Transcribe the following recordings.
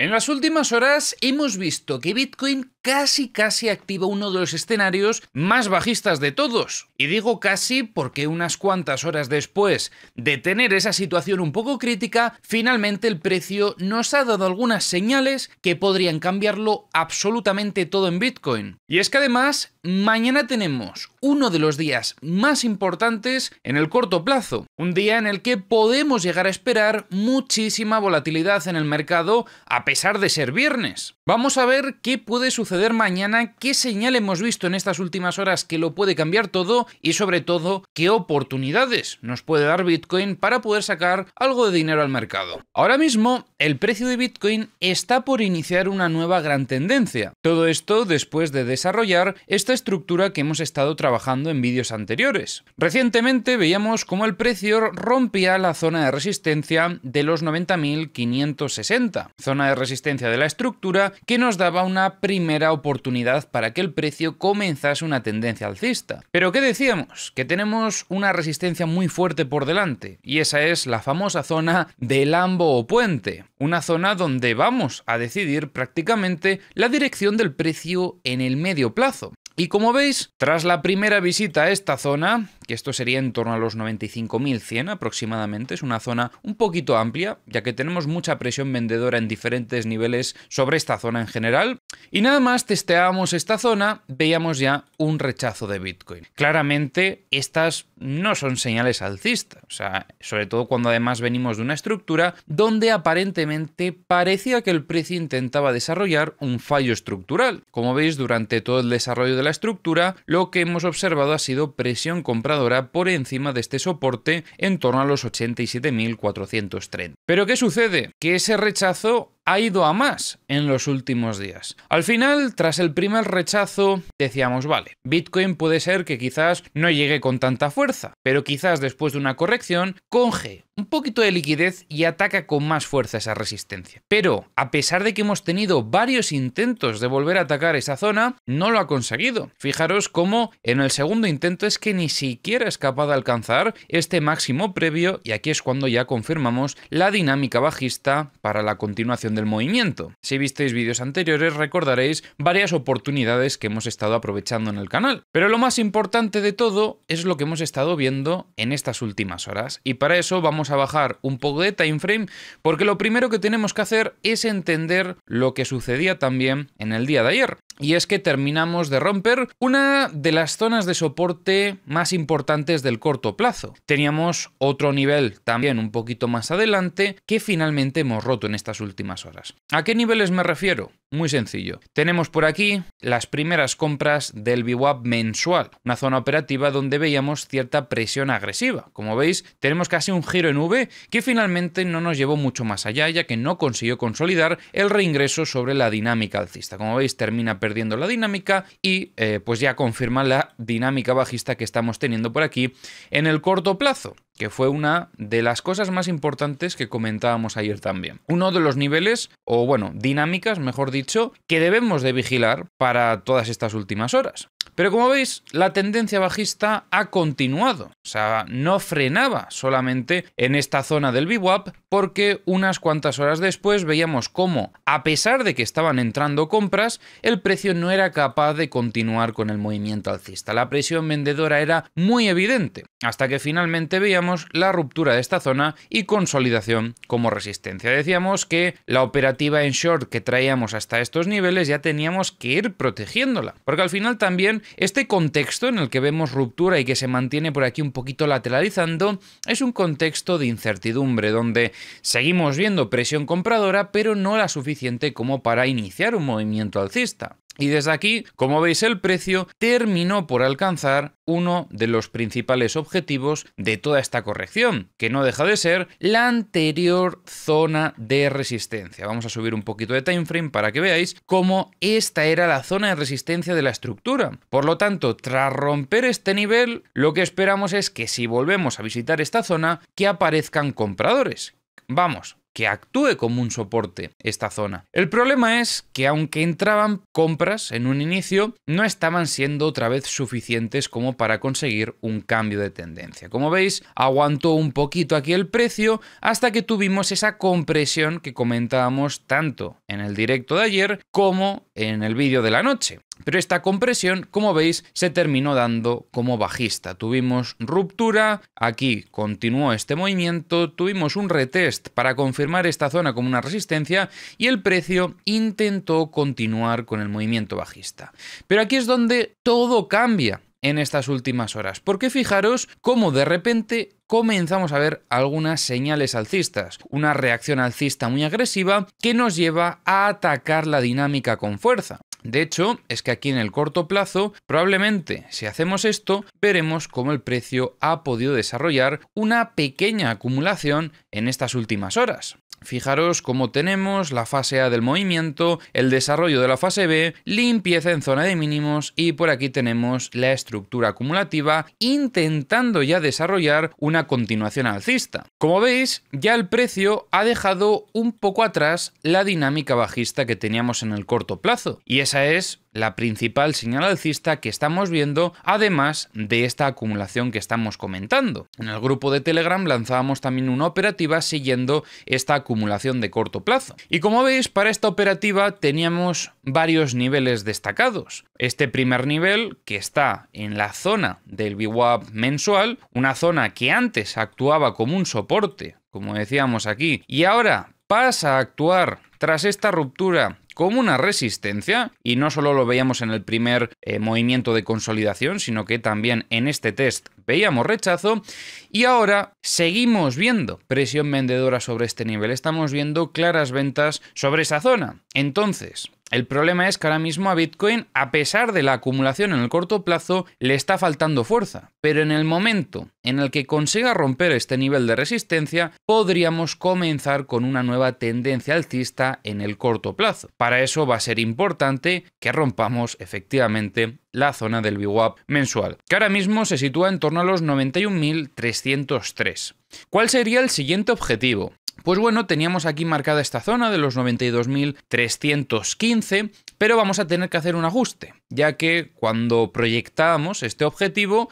En las últimas horas hemos visto que Bitcoin casi activa uno de los escenarios más bajistas de todos. Y digo casi porque unas cuantas horas después de tener esa situación un poco crítica, finalmente el precio nos ha dado algunas señales que podrían cambiarlo absolutamente todo en Bitcoin. Y es que además, mañana tenemos uno de los días más importantes en el corto plazo. Un día en el que podemos llegar a esperar muchísima volatilidad en el mercado a pesar de ser viernes. Vamos a ver qué puede suceder mañana, qué señal hemos visto en estas últimas horas que lo puede cambiar todo y sobre todo qué oportunidades nos puede dar Bitcoin para poder sacar algo de dinero al mercado. Ahora mismo el precio de Bitcoin está por iniciar una nueva gran tendencia. Todo esto después de desarrollar esta estructura que hemos estado trabajando en vídeos anteriores. Recientemente veíamos cómo el precio rompía la zona de resistencia de los 90.560, zona de resistencia de la estructura que nos daba una primera oportunidad para que el precio comenzase una tendencia alcista. Pero ¿qué decíamos? Que tenemos una resistencia muy fuerte por delante y esa es la famosa zona del lambo o puente, una zona donde vamos a decidir prácticamente la dirección del precio en el medio plazo. Y como veis, tras la primera visita a esta zona, que esto sería en torno a los 95.100 aproximadamente, es una zona un poquito amplia, ya que tenemos mucha presión vendedora en diferentes niveles sobre esta zona en general, y nada más testeábamos esta zona, veíamos ya un rechazo de Bitcoin. Claramente, estas no son señales alcistas, o sea, sobre todo cuando además venimos de una estructura donde aparentemente parecía que el precio intentaba desarrollar un fallo estructural. Como veis, durante todo el desarrollo de la estructura, lo que hemos observado ha sido presión compradora por encima de este soporte en torno a los 87.430. ¿Pero qué sucede? Que ese rechazo ha ido a más en los últimos días. Al final, tras el primer rechazo, decíamos, vale, Bitcoin puede ser que quizás no llegue con tanta fuerza, pero quizás después de una corrección, coge un poquito de liquidez y ataca con más fuerza esa resistencia. Pero, a pesar de que hemos tenido varios intentos de volver a atacar esa zona, no lo ha conseguido. Fijaros cómo en el segundo intento es que ni siquiera es capaz de alcanzar este máximo previo y aquí es cuando ya confirmamos la dinámica bajista para la continuación del movimiento. Si visteis vídeos anteriores recordaréis varias oportunidades que hemos estado aprovechando en el canal. Pero lo más importante de todo es lo que hemos estado viendo en estas últimas horas y para eso vamos a bajar un poco de time frame porque lo primero que tenemos que hacer es entender lo que sucedía también en el día de ayer. Y es que terminamos de romper una de las zonas de soporte más importantes del corto plazo. Teníamos otro nivel también un poquito más adelante que finalmente hemos roto en estas últimas horas. ¿A qué niveles me refiero? Muy sencillo. Tenemos por aquí las primeras compras del VWAP mensual, una zona operativa donde veíamos cierta presión agresiva. Como veis, tenemos casi un giro en V que finalmente no nos llevó mucho más allá, ya que no consiguió consolidar el reingreso sobre la dinámica alcista. Como veis, termina perdiendo la dinámica y pues ya confirma la dinámica bajista que estamos teniendo por aquí en el corto plazo, que fue una de las cosas más importantes que comentábamos ayer también. Uno de los niveles, o bueno, dinámicas, mejor dicho, que debemos de vigilar para todas estas últimas horas. Pero como veis, la tendencia bajista ha continuado, o sea, no frenaba solamente en esta zona del VWAP porque unas cuantas horas después veíamos cómo, a pesar de que estaban entrando compras, el precio no era capaz de continuar con el movimiento alcista. La presión vendedora era muy evidente, hasta que finalmente veíamos la ruptura de esta zona y consolidación como resistencia. Decíamos que la operativa en short que traíamos hasta estos niveles ya teníamos que ir protegiéndola, porque al final también este contexto en el que vemos ruptura y que se mantiene por aquí un poquito lateralizando es un contexto de incertidumbre donde seguimos viendo presión compradora pero no la suficiente como para iniciar un movimiento alcista. Y desde aquí, como veis, el precio terminó por alcanzar uno de los principales objetivos de toda esta corrección, que no deja de ser la anterior zona de resistencia. Vamos a subir un poquito de time frame para que veáis cómo esta era la zona de resistencia de la estructura. Por lo tanto, tras romper este nivel, lo que esperamos es que si volvemos a visitar esta zona, que aparezcan compradores. Vamos, que actúe como un soporte esta zona. El problema es que aunque entraban compras en un inicio, no estaban siendo otra vez suficientes como para conseguir un cambio de tendencia. Como veis, aguantó un poquito aquí el precio hasta que tuvimos esa compresión que comentábamos tanto en el directo de ayer como en el vídeo de la noche. Pero esta compresión, como veis, se terminó dando como bajista. Tuvimos ruptura, aquí continuó este movimiento, tuvimos un retest para confirmar esta zona como una resistencia y el precio intentó continuar con el movimiento bajista. Pero aquí es donde todo cambia en estas últimas horas, porque fijaros cómo de repente comenzamos a ver algunas señales alcistas, una reacción alcista muy agresiva que nos lleva a atacar la dinámica con fuerza. De hecho, es que aquí en el corto plazo, probablemente si hacemos esto, veremos cómo el precio ha podido desarrollar una pequeña acumulación en estas últimas horas. Fijaros cómo tenemos la fase A del movimiento, el desarrollo de la fase B, limpieza en zona de mínimos y por aquí tenemos la estructura acumulativa intentando ya desarrollar una continuación alcista. Como veis, ya el precio ha dejado un poco atrás la dinámica bajista que teníamos en el corto plazo y esa es la principal señal alcista que estamos viendo, además de esta acumulación que estamos comentando. En el grupo de Telegram lanzábamos también una operativa siguiendo esta acumulación de corto plazo. Y como veis, para esta operativa teníamos varios niveles destacados. Este primer nivel, que está en la zona del VWAP mensual, una zona que antes actuaba como un soporte, como decíamos aquí, y ahora pasa a actuar tras esta ruptura como una resistencia, y no solo lo veíamos en el primer movimiento de consolidación, sino que también en este test veíamos rechazo, y ahora seguimos viendo presión vendedora sobre este nivel, estamos viendo claras ventas sobre esa zona. Entonces, el problema es que ahora mismo a Bitcoin, a pesar de la acumulación en el corto plazo, le está faltando fuerza. Pero en el momento en el que consiga romper este nivel de resistencia, podríamos comenzar con una nueva tendencia alcista en el corto plazo. Para eso va a ser importante que rompamos efectivamente la zona del VWAP mensual, que ahora mismo se sitúa en torno a los 91.303. ¿Cuál sería el siguiente objetivo? Pues bueno, teníamos aquí marcada esta zona de los 92.315, pero vamos a tener que hacer un ajuste, ya que cuando proyectábamos este objetivo,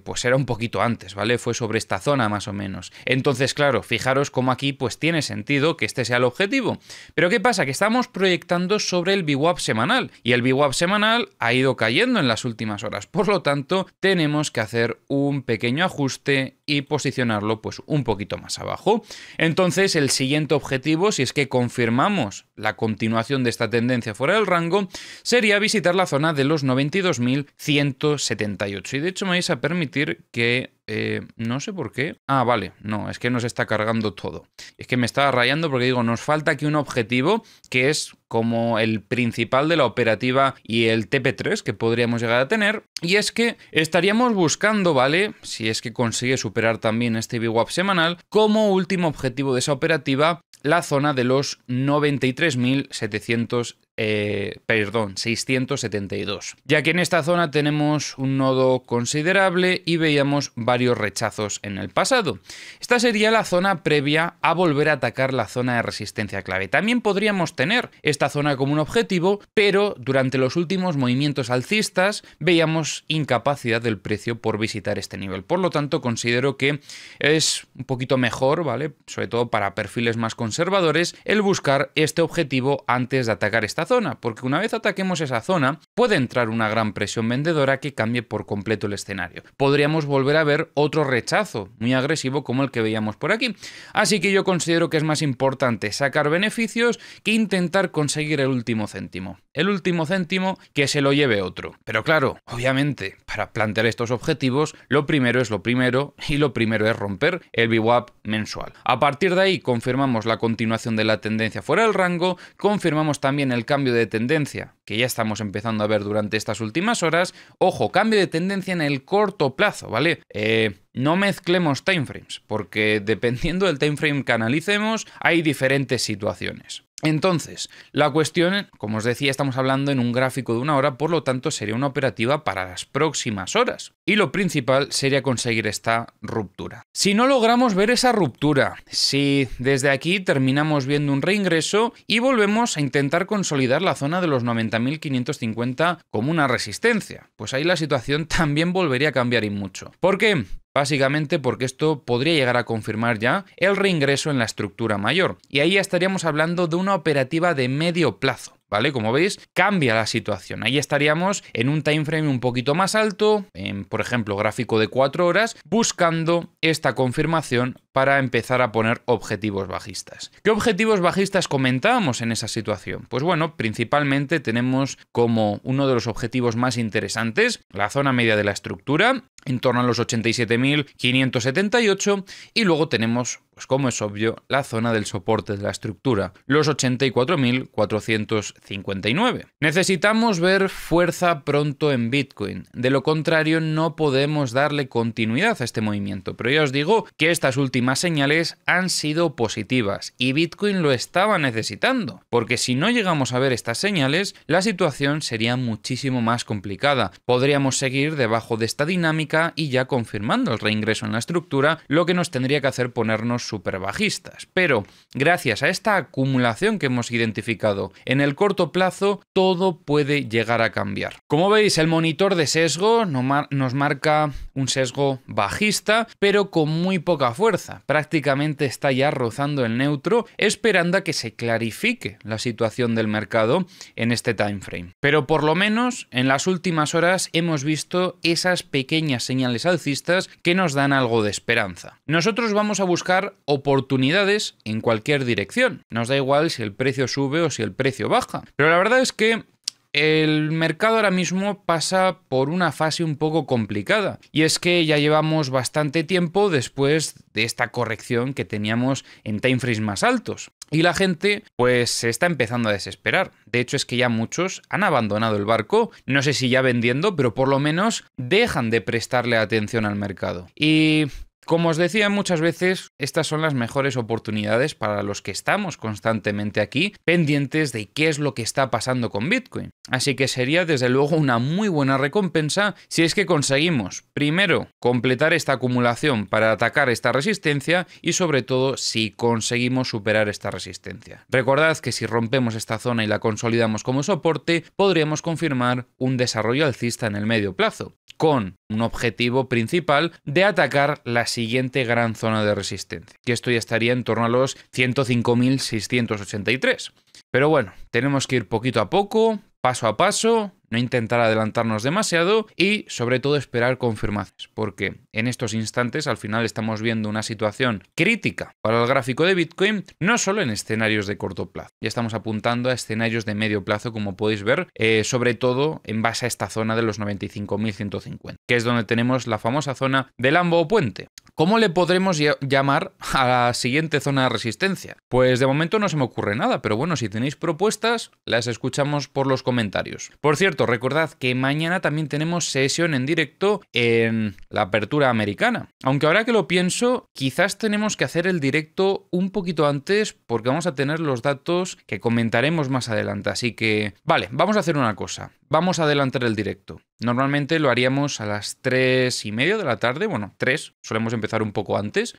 pues era un poquito antes, ¿vale? Fue sobre esta zona más o menos. Entonces, claro, fijaros cómo aquí pues tiene sentido que este sea el objetivo. Pero ¿qué pasa? Que estamos proyectando sobre el VWAP semanal, y el VWAP semanal ha ido cayendo en las últimas horas. Por lo tanto, tenemos que hacer un pequeño ajuste y posicionarlo pues un poquito más abajo. Entonces, el siguiente objetivo, si es que confirmamos la continuación de esta tendencia fuera del rango, sería visitar la zona de los 92.178. Y de hecho me vais a permitir que no sé por qué. Ah, vale, no, es que nos está cargando todo. Es que me estaba rayando porque digo, nos falta aquí un objetivo que es como el principal de la operativa y el TP3 que podríamos llegar a tener. Y es que estaríamos buscando, ¿vale? Si es que consigue superar también este VWAP semanal, como último objetivo de esa operativa, la zona de los 672, ya que en esta zona tenemos un nodo considerable y veíamos varios rechazos en el pasado. Esta sería la zona previa a volver a atacar la zona de resistencia clave. También podríamos tener esta zona como un objetivo, pero durante los últimos movimientos alcistas veíamos incapacidad del precio por visitar este nivel. Por lo tanto, considero que es un poquito mejor, ¿vale? Sobre todo para perfiles más conservadores, el buscar este objetivo antes de atacar esta zona, porque una vez ataquemos esa zona, puede entrar una gran presión vendedora que cambie por completo el escenario. Podríamos volver a ver otro rechazo muy agresivo como el que veíamos por aquí. Así que yo considero que es más importante sacar beneficios que intentar conseguir el último céntimo. El último céntimo que se lo lleve otro. Pero claro, obviamente, para plantear estos objetivos, lo primero es lo primero, y lo primero es romper el VWAP mensual. A partir de ahí confirmamos la continuación de la tendencia fuera del rango, confirmamos también el cambio de tendencia que ya estamos empezando a ver durante estas últimas horas. Ojo, cambio de tendencia en el corto plazo, ¿vale? No mezclemos timeframes, porque dependiendo del timeframe que analicemos, hay diferentes situaciones. Entonces, la cuestión, como os decía, estamos hablando en un gráfico de 1 hora, por lo tanto sería una operativa para las próximas horas. Y lo principal sería conseguir esta ruptura. Si no logramos ver esa ruptura, si desde aquí terminamos viendo un reingreso y volvemos a intentar consolidar la zona de los 90.550 como una resistencia, pues ahí la situación también volvería a cambiar y mucho. ¿Por qué? Básicamente porque esto podría llegar a confirmar ya el reingreso en la estructura mayor. Y ahí ya estaríamos hablando de una operativa de medio plazo. ¿Vale? Como veis, cambia la situación. Ahí estaríamos en un time frame un poquito más alto, en, por ejemplo, gráfico de 4 horas, buscando esta confirmación para empezar a poner objetivos bajistas. ¿Qué objetivos bajistas comentábamos en esa situación? Pues bueno, principalmente tenemos como uno de los objetivos más interesantes la zona media de la estructura, en torno a los 87.578, y luego tenemos, pues como es obvio, la zona del soporte de la estructura, los 84.459. Necesitamos ver fuerza pronto en Bitcoin, de lo contrario no podemos darle continuidad a este movimiento, pero ya os digo que estas últimas señales han sido positivas y Bitcoin lo estaba necesitando, porque si no llegamos a ver estas señales, la situación sería muchísimo más complicada. Podríamos seguir debajo de esta dinámica y ya confirmando el reingreso en la estructura, lo que nos tendría que hacer ponernos súper bajistas. Pero gracias a esta acumulación que hemos identificado en el corto plazo, todo puede llegar a cambiar. Como veis, el monitor de sesgo nos marca un sesgo bajista, pero con muy poca fuerza. Prácticamente está ya rozando el neutro, esperando a que se clarifique la situación del mercado en este time frame. Pero por lo menos en las últimas horas hemos visto esas pequeñas señales alcistas que nos dan algo de esperanza. Nosotros vamos a buscar oportunidades en cualquier dirección. Nos da igual si el precio sube o si el precio baja. Pero la verdad es que el mercado ahora mismo pasa por una fase un poco complicada y es que ya llevamos bastante tiempo después de esta corrección que teníamos en timeframes más altos y la gente pues se está empezando a desesperar. De hecho es que ya muchos han abandonado el barco, no sé si ya vendiendo, pero por lo menos dejan de prestarle atención al mercado. Y como os decía muchas veces, estas son las mejores oportunidades para los que estamos constantemente aquí, pendientes de qué es lo que está pasando con Bitcoin. Así que sería desde luego una muy buena recompensa si es que conseguimos, primero, completar esta acumulación para atacar esta resistencia y sobre todo si conseguimos superar esta resistencia. Recordad que si rompemos esta zona y la consolidamos como soporte, podríamos confirmar un desarrollo alcista en el medio plazo, con un objetivo principal de atacar la siguiente gran zona de resistencia, que esto ya estaría en torno a los 105.683. Pero bueno, tenemos que ir poquito a poco, paso a paso, no intentar adelantarnos demasiado y sobre todo esperar confirmaciones, porque en estos instantes al final estamos viendo una situación crítica para el gráfico de Bitcoin, no solo en escenarios de corto plazo, ya estamos apuntando a escenarios de medio plazo, como podéis ver, sobre todo en base a esta zona de los 95.150, que es donde tenemos la famosa zona del Lambo o puente. ¿Cómo le podremos llamar a la siguiente zona de resistencia? Pues de momento no se me ocurre nada, pero bueno, si tenéis propuestas, las escuchamos por los comentarios. Por cierto, recordad que mañana también tenemos sesión en directo en la apertura americana. Aunque ahora que lo pienso, quizás tenemos que hacer el directo un poquito antes porque vamos a tener los datos que comentaremos más adelante. Así que, vale, vamos a hacer una cosa. Vamos a adelantar el directo. Normalmente lo haríamos a las 3:30 de la tarde, bueno, 3, solemos empezar un poco antes,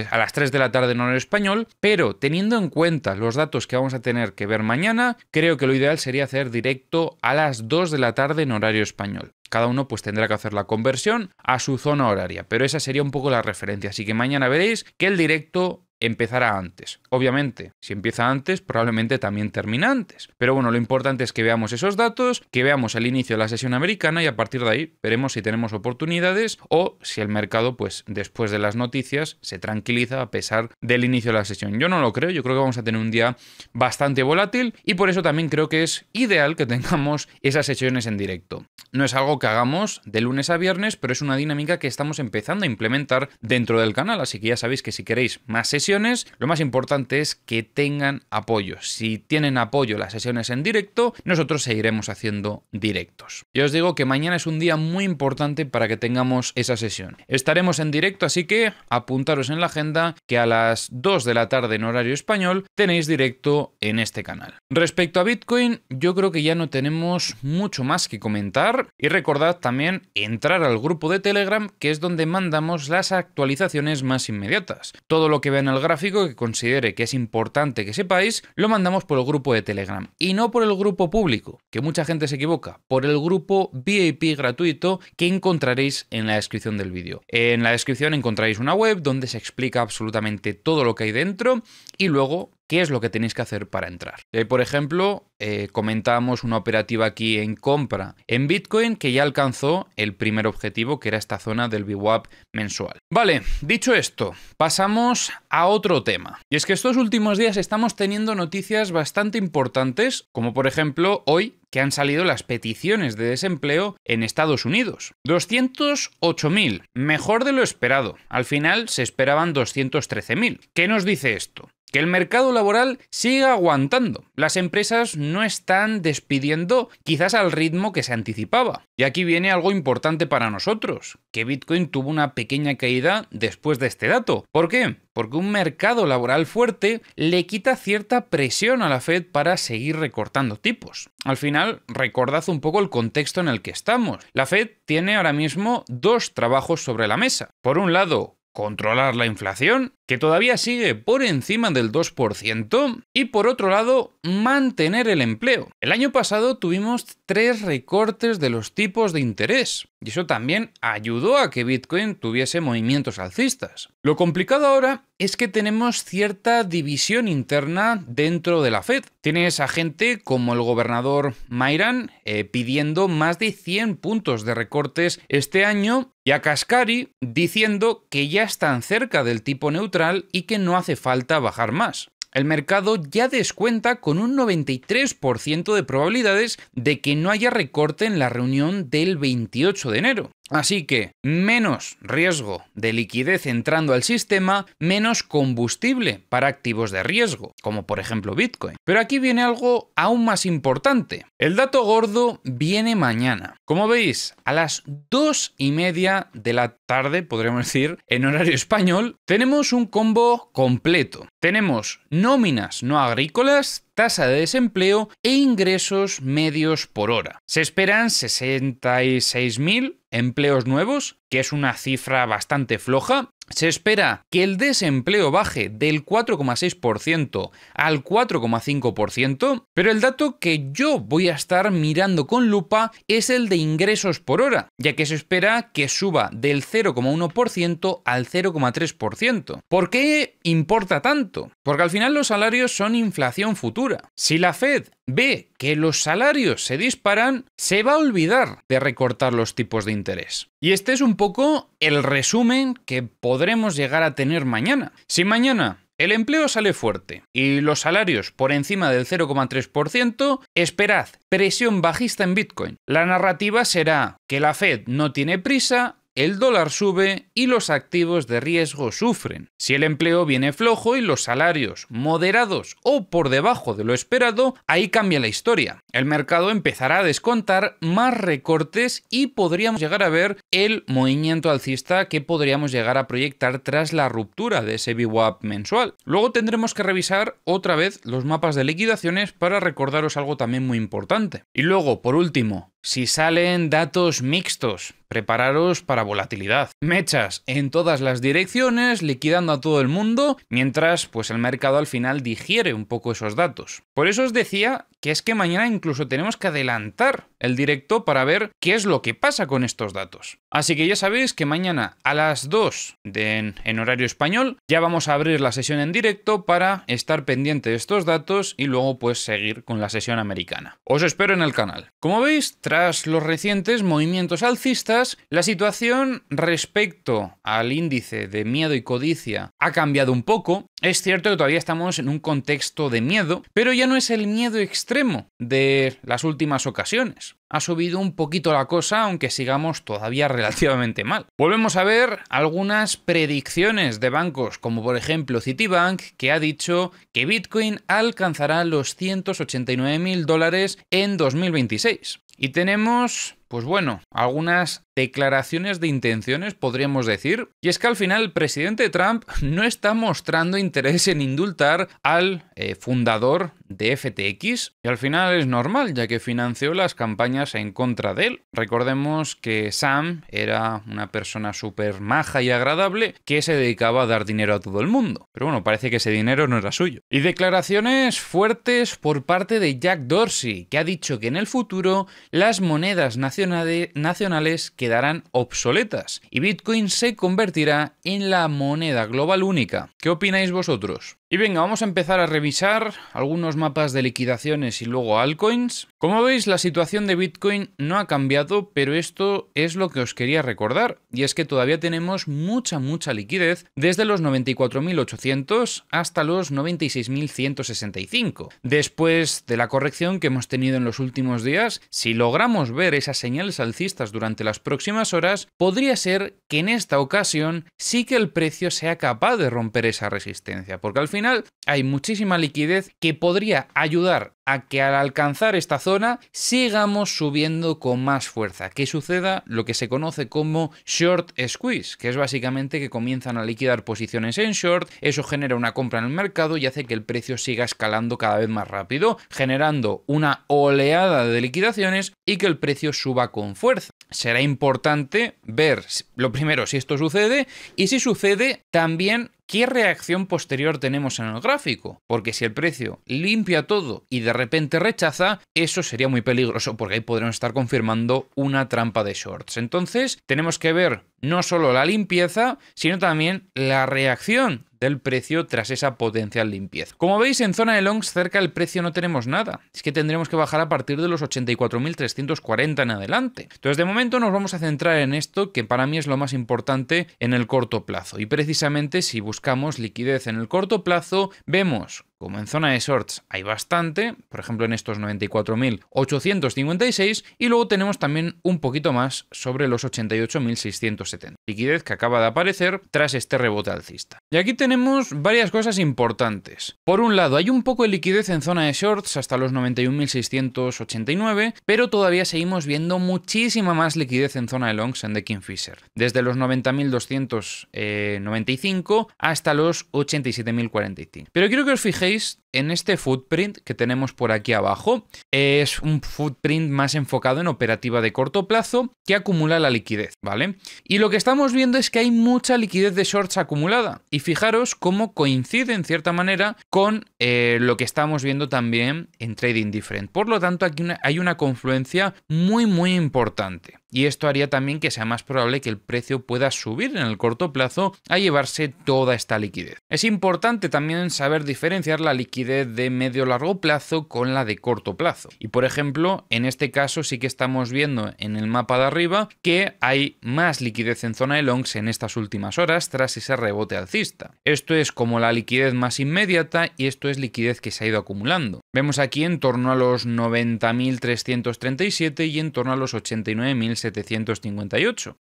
a las 3 de la tarde en horario español, pero teniendo en cuenta los datos que vamos a tener que ver mañana, creo que lo ideal sería hacer directo a las 2 de la tarde en horario español. Cada uno pues tendrá que hacer la conversión a su zona horaria, pero esa sería un poco la referencia, así que mañana veréis que el directo empezará antes. Obviamente, si empieza antes, probablemente también termina antes. Pero bueno, lo importante es que veamos esos datos, que veamos el inicio de la sesión americana y a partir de ahí veremos si tenemos oportunidades o si el mercado, pues después de las noticias, se tranquiliza a pesar del inicio de la sesión. Yo no lo creo, yo creo que vamos a tener un día bastante volátil y por eso también creo que es ideal que tengamos esas sesiones en directo. No es algo que hagamos de lunes a viernes, pero es una dinámica que estamos empezando a implementar dentro del canal, así que ya sabéis que si queréis más sesiones, sesiones, lo más importante es que tengan apoyo. Si tienen apoyo las sesiones en directo, nosotros seguiremos haciendo directos. Yo os digo que mañana es un día muy importante para que tengamos esa sesión. Estaremos en directo, así que apuntaros en la agenda que a las 2 de la tarde en horario español tenéis directo en este canal. Respecto a Bitcoin, yo creo que ya no tenemos mucho más que comentar y recordad también entrar al grupo de Telegram, que es donde mandamos las actualizaciones más inmediatas. Todo lo que vea en el gráfico que considere que es importante que sepáis, lo mandamos por el grupo de Telegram y no por el grupo público, que mucha gente se equivoca, por el grupo VIP gratuito que encontraréis en la descripción del vídeo. En la descripción encontraréis una web donde se explica absolutamente todo lo que hay dentro y luego qué es lo que tenéis que hacer para entrar. Por ejemplo, comentábamos una operativa aquí en compra en Bitcoin que ya alcanzó el primer objetivo, que era esta zona del VWAP mensual. Vale, dicho esto, pasamos a otro tema. Y es que estos últimos días estamos teniendo noticias bastante importantes, como por ejemplo hoy, que han salido las peticiones de desempleo en Estados Unidos. 208.000, mejor de lo esperado. Al final se esperaban 213.000. ¿Qué nos dice esto? Que el mercado laboral sigue aguantando. Las empresas no están despidiendo quizás al ritmo que se anticipaba. Y aquí viene algo importante para nosotros, que Bitcoin tuvo una pequeña caída después de este dato. ¿Por qué? Porque un mercado laboral fuerte le quita cierta presión a la Fed para seguir recortando tipos. Al final, recordad un poco el contexto en el que estamos. La Fed tiene ahora mismo dos trabajos sobre la mesa. Por un lado, controlar la inflación, que todavía sigue por encima del 2%, y por otro lado, mantener el empleo. El año pasado tuvimos 3 recortes de los tipos de interés, y eso también ayudó a que Bitcoin tuviese movimientos alcistas. Lo complicado ahora es que tenemos cierta división interna dentro de la Fed. Tienes a gente como el gobernador Mayran pidiendo más de 100 puntos de recortes este año, y a Kashkari diciendo que ya están cerca del tipo neutral y que no hace falta bajar más. El mercado ya descuenta con un 93% de probabilidades de que no haya recorte en la reunión del 28 de enero. Así que menos riesgo de liquidez entrando al sistema, menos combustible para activos de riesgo, como por ejemplo Bitcoin. Pero aquí viene algo aún más importante. El dato gordo viene mañana. Como veis, a las 2:30 de la tarde, podríamos decir, en horario español, tenemos un combo completo. Tenemos nóminas no agrícolas, tasa de desempleo e ingresos medios por hora. Se esperan 66.000 empleos nuevos, que es una cifra bastante floja. Se espera que el desempleo baje del 4,6% al 4,5%, pero el dato que yo voy a estar mirando con lupa es el de ingresos por hora, ya que se espera que suba del 0,1% al 0,3%. ¿Por qué importa tanto? Porque al final los salarios son inflación futura. Si la Fed ve que los salarios se disparan, se va a olvidar de recortar los tipos de interés. Y este es un poco el resumen que podremos llegar a tener mañana. Si mañana el empleo sale fuerte y los salarios por encima del 0,3%, esperad presión bajista en Bitcoin. La narrativa será que la Fed no tiene prisa, el dólar sube y los activos de riesgo sufren. Si el empleo viene flojo y los salarios moderados o por debajo de lo esperado, ahí cambia la historia. El mercado empezará a descontar más recortes y podríamos llegar a ver el movimiento alcista que podríamos llegar a proyectar tras la ruptura de ese VWAP mensual. Luego tendremos que revisar otra vez los mapas de liquidaciones para recordaros algo también muy importante. Y luego, por último, si salen datos mixtos, prepararos para volatilidad. Mechas en todas las direcciones, liquidando a todo el mundo, mientras pues el mercado al final digiere un poco esos datos. Por eso os decía que es que mañana incluso tenemos que adelantar el directo para ver qué es lo que pasa con estos datos. Así que ya sabéis que mañana a las 2 en horario español ya vamos a abrir la sesión en directo para estar pendiente de estos datos y luego pues seguir con la sesión americana. Os espero en el canal. Como veis, tras los recientes movimientos alcistas, la situación respecto al índice de miedo y codicia ha cambiado un poco. Es cierto que todavía estamos en un contexto de miedo, pero ya no es el miedo extremo de las últimas ocasiones. ha subido un poquito la cosa, aunque sigamos todavía relativamente mal. Volvemos a ver algunas predicciones de bancos, como por ejemplo Citibank, que ha dicho que Bitcoin alcanzará los $189.000 en 2026. Y tenemos, pues bueno, algunas declaraciones de intenciones, podríamos decir. Y es que al final el presidente Trump no está mostrando interés en indultar al fundador de FTX. Y al final es normal, ya que financió las campañas en contra de él. Recordemos que Sam era una persona súper maja y agradable que se dedicaba a dar dinero a todo el mundo. Pero bueno, parece que ese dinero no era suyo. Y declaraciones fuertes por parte de Jack Dorsey, que ha dicho que en el futuro las monedas nacionales quedarán obsoletas y Bitcoin se convertirá en la moneda global única. ¿Qué opináis vosotros? Y venga, vamos a empezar a revisar algunos mapas de liquidaciones y luego altcoins. Como veis, la situación de Bitcoin no ha cambiado, pero esto es lo que os quería recordar, y es que todavía tenemos mucha liquidez desde los 94.800 hasta los 96.165. Después de la corrección que hemos tenido en los últimos días, si logramos ver esas señales alcistas durante las próximas horas, podría ser que en esta ocasión sí que el precio sea capaz de romper esa resistencia, porque al final hay muchísima liquidez que podría ayudar a que al alcanzar esta zona sigamos subiendo con más fuerza, que suceda lo que se conoce como short squeeze, que es básicamente que comienzan a liquidar posiciones en short, eso genera una compra en el mercado y hace que el precio siga escalando cada vez más rápido, generando una oleada de liquidaciones y que el precio suba con fuerza. Será importante ver, lo primero, si esto sucede y si sucede también ¿qué reacción posterior tenemos en el gráfico? Porque si el precio limpia todo y de repente rechaza, eso sería muy peligroso porque ahí podremos estar confirmando una trampa de shorts. Entonces, tenemos que ver no solo la limpieza, sino también la reacción del precio tras esa potencial limpieza. Como veis, en zona de longs cerca del precio no tenemos nada. Es que tendremos que bajar a partir de los 84.340 en adelante. Entonces, de momento nos vamos a centrar en esto, que para mí es lo más importante en el corto plazo. Y precisamente si buscamos liquidez en el corto plazo, vemos como en zona de shorts hay bastante, por ejemplo en estos 94.856, y luego tenemos también un poquito más sobre los 88.670. Liquidez que acaba de aparecer tras este rebote alcista. Y aquí tenemos varias cosas importantes. Por un lado, hay un poco de liquidez en zona de shorts hasta los 91.689, pero todavía seguimos viendo muchísima más liquidez en zona de longs en The Kingfisher. Desde los 90.295 hasta los 87.045. Pero quiero que os fijéis en este footprint que tenemos por aquí abajo. Es un footprint más enfocado en operativa de corto plazo que acumula la liquidez, ¿vale? Y lo que estamos viendo es que hay mucha liquidez de shorts acumulada. Y fijaros cómo coincide en cierta manera con lo que estamos viendo también en Trading Different. Por lo tanto, aquí hay una confluencia muy importante. Y esto haría también que sea más probable que el precio pueda subir en el corto plazo a llevarse toda esta liquidez. Es importante también saber diferenciar la liquidez de medio-largo plazo con la de corto plazo. Y por ejemplo, en este caso sí que estamos viendo en el mapa de arriba que hay más liquidez en zona de longs en estas últimas horas tras ese rebote alcista. Esto es como la liquidez más inmediata y esto es liquidez que se ha ido acumulando. Vemos aquí en torno a los 90.337 y en torno a los 89.758.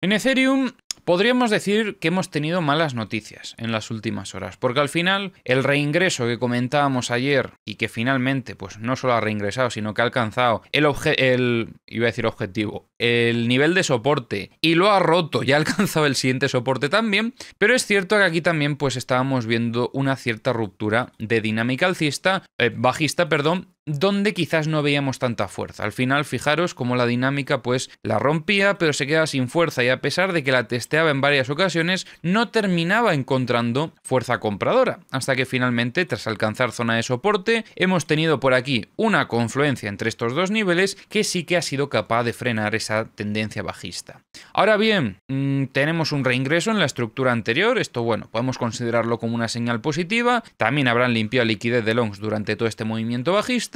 En Ethereum podríamos decir que hemos tenido malas noticias en las últimas horas, porque al final el reingreso que comentábamos ayer y que finalmente pues no solo ha reingresado, sino que ha alcanzado el nivel de soporte y lo ha roto y ha alcanzado el siguiente soporte también, pero es cierto que aquí también pues estábamos viendo una cierta ruptura de dinámica bajista, donde quizás no veíamos tanta fuerza. Al final, fijaros cómo la dinámica pues la rompía, pero se quedaba sin fuerza y a pesar de que la testeaba en varias ocasiones, no terminaba encontrando fuerza compradora, hasta que finalmente, tras alcanzar zona de soporte, hemos tenido por aquí una confluencia entre estos dos niveles que sí que ha sido capaz de frenar esa tendencia bajista. Ahora bien, tenemos un reingreso en la estructura anterior, esto bueno, podemos considerarlo como una señal positiva, también habrán limpiado liquidez de longs durante todo este movimiento bajista,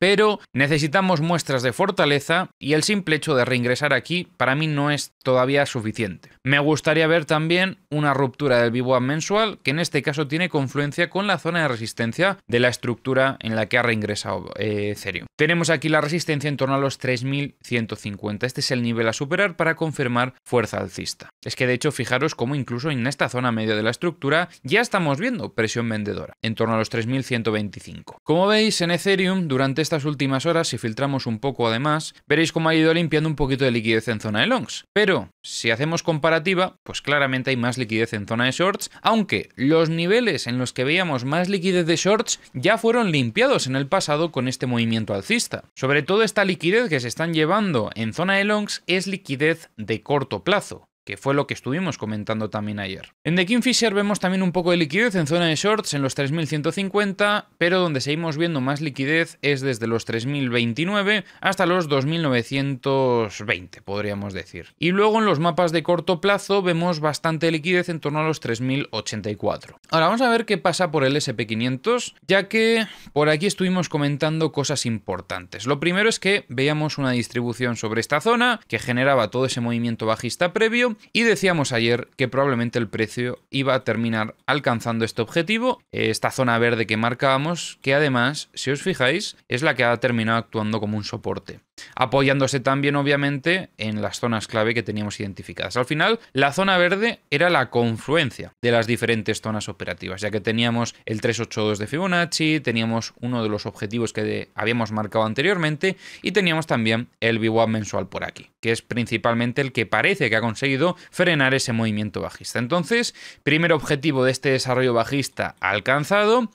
pero necesitamos muestras de fortaleza y el simple hecho de reingresar aquí para mí no es todavía suficiente. Me gustaría ver también una ruptura del VWAP mensual, que en este caso tiene confluencia con la zona de resistencia de la estructura en la que ha reingresado Ethereum. Tenemos aquí la resistencia en torno a los 3150. Este es el nivel a superar para confirmar fuerza alcista. Es que de hecho fijaros cómo incluso en esta zona media de la estructura ya estamos viendo presión vendedora en torno a los 3125. Como veis en Ethereum durante estas últimas horas, si filtramos un poco además, veréis cómo ha ido limpiando un poquito de liquidez en zona de longs. Pero si hacemos comparativa, pues claramente hay más liquidez en zona de shorts, aunque los niveles en los que veíamos más liquidez de shorts ya fueron limpiados en el pasado con este movimiento alcista. Sobre todo esta liquidez que se están llevando en zona de longs es liquidez de corto plazo, que fue lo que estuvimos comentando también ayer. En The Kingfisher vemos también un poco de liquidez en zona de shorts en los 3150, pero donde seguimos viendo más liquidez es desde los 3029 hasta los 2920, podríamos decir. Y luego en los mapas de corto plazo vemos bastante liquidez en torno a los 3084. Ahora vamos a ver qué pasa por el SP500, ya que por aquí estuvimos comentando cosas importantes. Lo primero es que veíamos una distribución sobre esta zona que generaba todo ese movimiento bajista previo, y decíamos ayer que probablemente el precio iba a terminar alcanzando este objetivo, esta zona verde que marcábamos, que además, si os fijáis, es la que ha terminado actuando como un soporte, apoyándose también obviamente en las zonas clave que teníamos identificadas. Al final, la zona verde era la confluencia de las diferentes zonas operativas, ya que teníamos el 382 de Fibonacci, teníamos uno de los objetivos que habíamos marcado anteriormente y teníamos también el VWAP mensual por aquí, que es principalmente el que parece que ha conseguido frenar ese movimiento bajista. Entonces, primer objetivo de este desarrollo bajista alcanzado.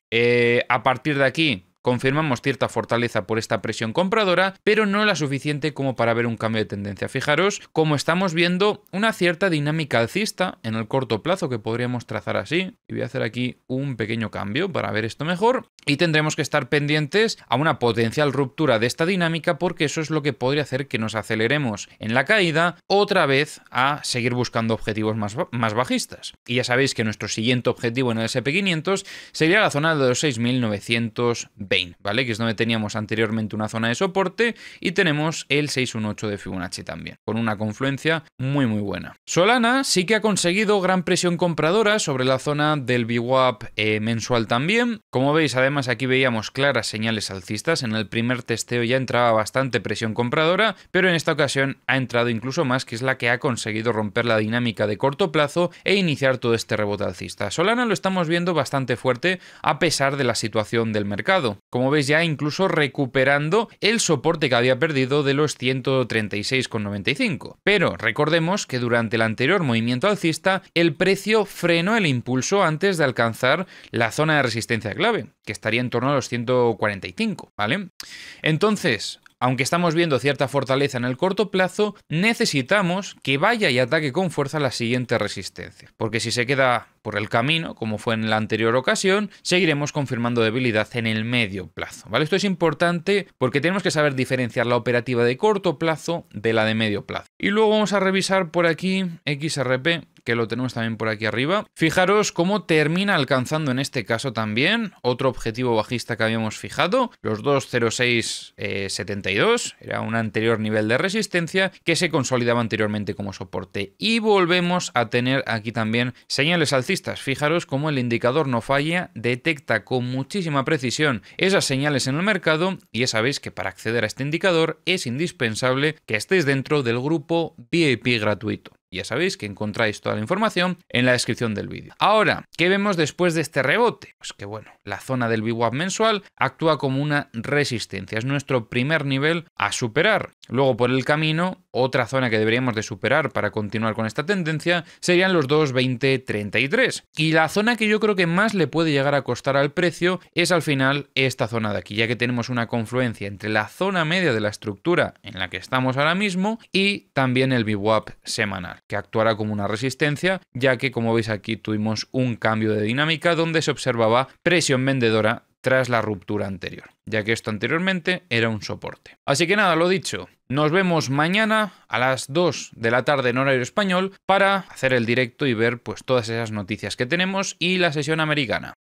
A partir de aquí confirmamos cierta fortaleza por esta presión compradora, pero no la suficiente como para ver un cambio de tendencia. Fijaros cómo estamos viendo una cierta dinámica alcista en el corto plazo que podríamos trazar así. Y voy a hacer aquí un pequeño cambio para ver esto mejor. Y tendremos que estar pendientes a una potencial ruptura de esta dinámica, porque eso es lo que podría hacer que nos aceleremos en la caída otra vez a seguir buscando objetivos más bajistas. Y ya sabéis que nuestro siguiente objetivo en el SP500 sería la zona de los 6.920, ¿vale? Que es donde teníamos anteriormente una zona de soporte y tenemos el 618 de Fibonacci también, con una confluencia muy buena. Solana sí que ha conseguido gran presión compradora sobre la zona del VWAP mensual también. Como veis, además aquí veíamos claras señales alcistas. En el primer testeo ya entraba bastante presión compradora, pero en esta ocasión ha entrado incluso más, que es la que ha conseguido romper la dinámica de corto plazo e iniciar todo este rebote alcista. Solana lo estamos viendo bastante fuerte a pesar de la situación del mercado. Como veis, ya incluso recuperando el soporte que había perdido de los 136,95. Pero recordemos que durante el anterior movimiento alcista el precio frenó el impulso antes de alcanzar la zona de resistencia clave, que estaría en torno a los 145, ¿vale? Entonces, aunque estamos viendo cierta fortaleza en el corto plazo, necesitamos que vaya y ataque con fuerza la siguiente resistencia, porque si se queda por el camino, como fue en la anterior ocasión, seguiremos confirmando debilidad en el medio plazo, ¿vale? Esto es importante porque tenemos que saber diferenciar la operativa de corto plazo de la de medio plazo. Y luego vamos a revisar por aquí XRP, que lo tenemos también por aquí arriba. Fijaros cómo termina alcanzando en este caso también otro objetivo bajista que habíamos fijado, los 206,72, era un anterior nivel de resistencia que se consolidaba anteriormente como soporte. Y volvemos a tener aquí también señales alcistas. Fijaros cómo el indicador no falla, detecta con muchísima precisión esas señales en el mercado, y ya sabéis que para acceder a este indicador es indispensable que estéis dentro del grupo VIP gratuito. Ya sabéis que encontráis toda la información en la descripción del vídeo. Ahora, ¿qué vemos después de este rebote? Pues que bueno, la zona del VWAP mensual actúa como una resistencia. Es nuestro primer nivel a superar. Luego, por el camino, otra zona que deberíamos de superar para continuar con esta tendencia serían los 220,33. Y la zona que yo creo que más le puede llegar a costar al precio es al final esta zona de aquí, ya que tenemos una confluencia entre la zona media de la estructura en la que estamos ahora mismo y también el VWAP semanal, que actuará como una resistencia, ya que como veis aquí tuvimos un cambio de dinámica donde se observaba presión vendedora tras la ruptura anterior, ya que esto anteriormente era un soporte. Así que nada, lo dicho, nos vemos mañana a las 2 de la tarde en horario español para hacer el directo y ver pues todas esas noticias que tenemos y la sesión americana.